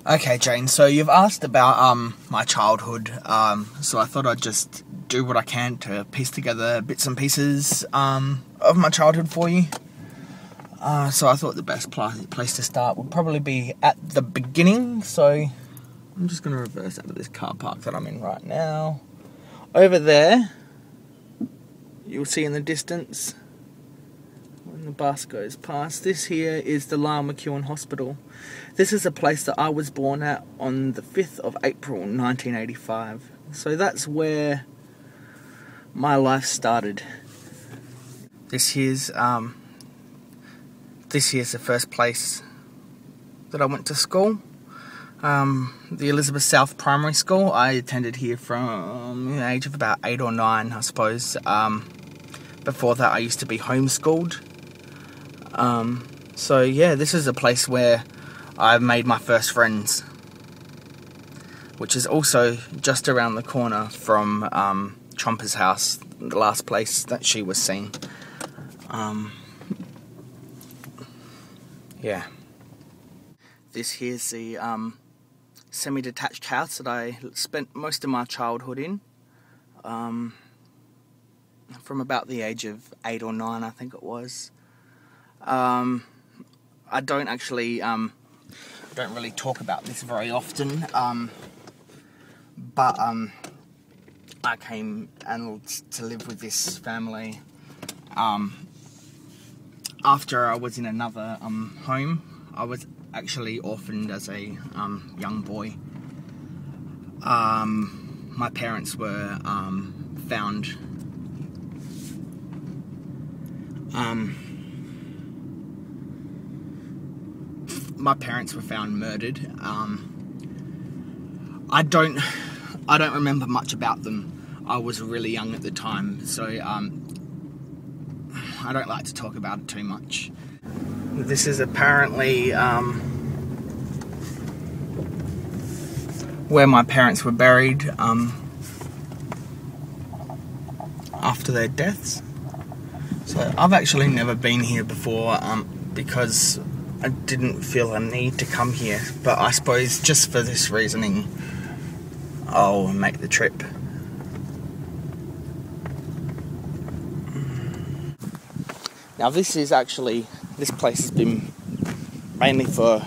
Okay, Jane, so you've asked about my childhood, so I thought I'd just do what I can to piece together bits and pieces of my childhood for you. So I thought the best place to start would probably be at the beginning, so I'm just going to reverse out of this car park that I'm in right now. Over there, you'll see in the distance, when the bus goes past, this here is the Lyle McEwen Hospital. This is a place that I was born at on the 5th of April 1985. So that's where my life started. This here's the first place that I went to school. The Elizabeth South Primary School. I attended here from the age of about 8 or 9, I suppose. Before that, I used to be homeschooled. So yeah, this is a place where I made my first friends, which is also just around the corner from Trumper's house, the last place that she was seen. Yeah. This here's the semi-detached house that I spent most of my childhood in. From about the age of 8 or 9, I think it was. I don't actually, don't really talk about this very often, but I came to live with this family after I was in another home. I was actually orphaned as a young boy. My parents were found murdered. I don't remember much about them. I was really young at the time, so I don't like to talk about it too much. This is apparently where my parents were buried after their deaths. So I've actually never been here before because I didn't feel a need to come here, but I suppose just for this reasoning I'll make the trip. Now this place has been mainly for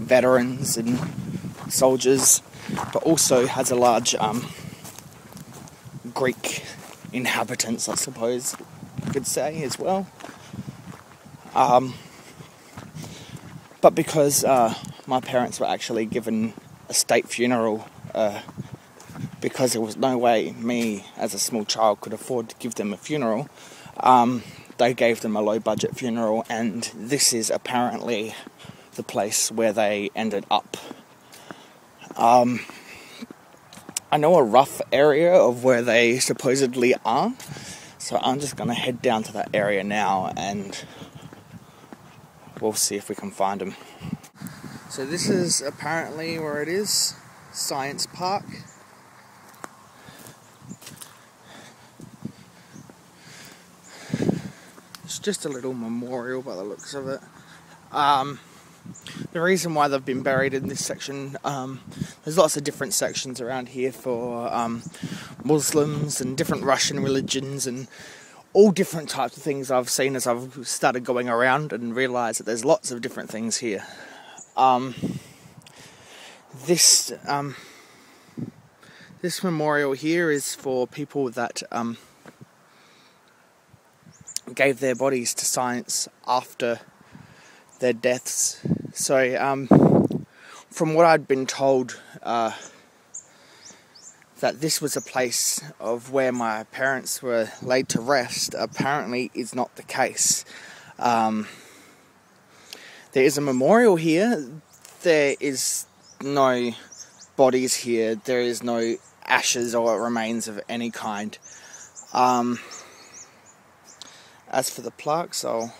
veterans and soldiers, but also has a large Greek inhabitants, I suppose you could say, as well. But because my parents were actually given a state funeral, because there was no way me as a small child could afford to give them a funeral, they gave them a low budget funeral, and this is apparently the place where they ended up. I know a rough area of where they supposedly are, so I'm just going to head down to that area now and we'll see if we can find them. So this is apparently where it is, Science Park. It's just a little memorial by the looks of it. The reason why they've been buried in this section, there's lots of different sections around here for Muslims and different Russian religions and all different types of things I've seen as I've started going around and realised that there's lots of different things here. This memorial here is for people that gave their bodies to science after their deaths. So, from what I'd been told, that this was a place of where my parents were laid to rest, apparently is not the case. There is a memorial here. There is no bodies here. There is no ashes or remains of any kind. As for the plaques, I'll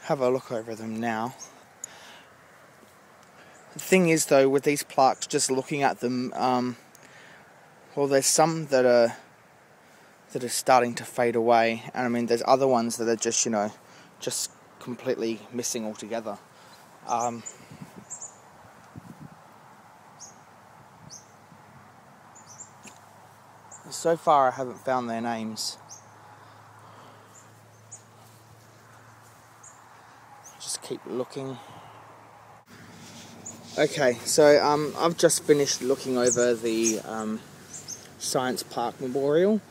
have a look over them now. The thing is, though, with these plaques, just looking at them, well, there's some that are starting to fade away, and I mean, there's other ones that are just, just completely missing altogether. So far I haven't found their names. Just keep looking. Okay, so I've just finished looking over the Science Park Memorial,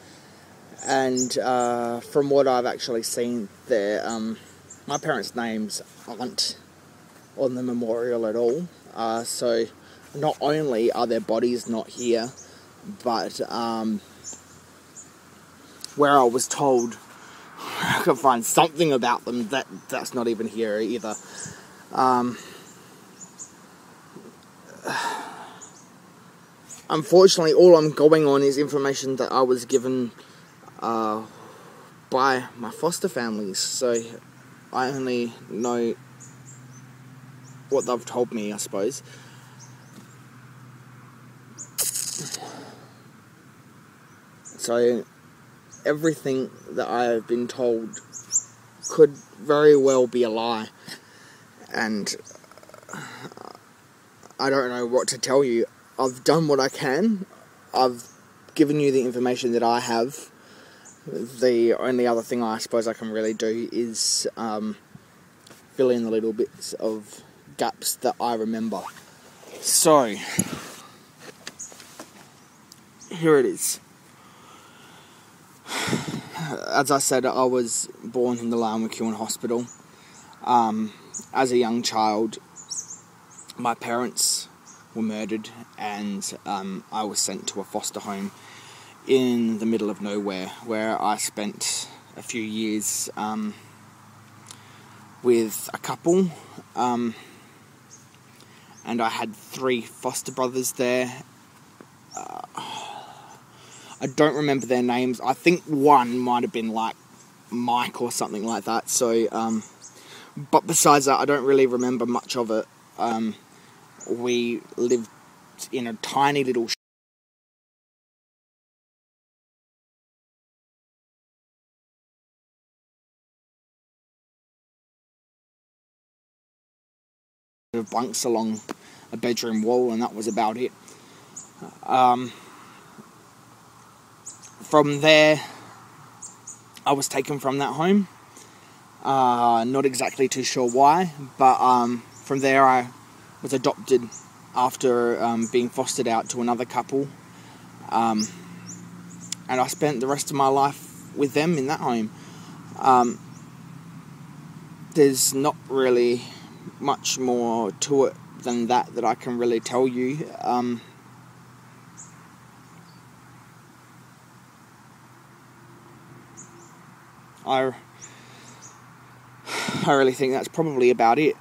and from what I've actually seen there, my parents' names aren't on the memorial at all. So not only are their bodies not here, but where I was told I could find something about them, that's not even here either. Unfortunately, all I'm going on is information that I was given by my foster families, so I only know what they've told me, I suppose. So everything that I have been told could very well be a lie, and I don't know what to tell you. I've done what I can. I've given you the information that I have. The only other thing I suppose I can really do is fill in the little bits of gaps that I remember. So, here it is. As I said, I was born in the Lyon-McEwen Hospital. As a young child, my parents were murdered, and I was sent to a foster home in the middle of nowhere, where I spent a few years with a couple, and I had 3 foster brothers there. I don't remember their names. I think one might have been like Mike or something like that. So, but besides that, I don't really remember much of it. We lived in a tiny little of bunks along a bedroom wall, and that was about it. From there, I was taken from that home. Not exactly too sure why, but from there I was adopted after being fostered out to another couple, and I spent the rest of my life with them in that home. There's not really much more to it than that I can really tell you. I really think that's probably about it.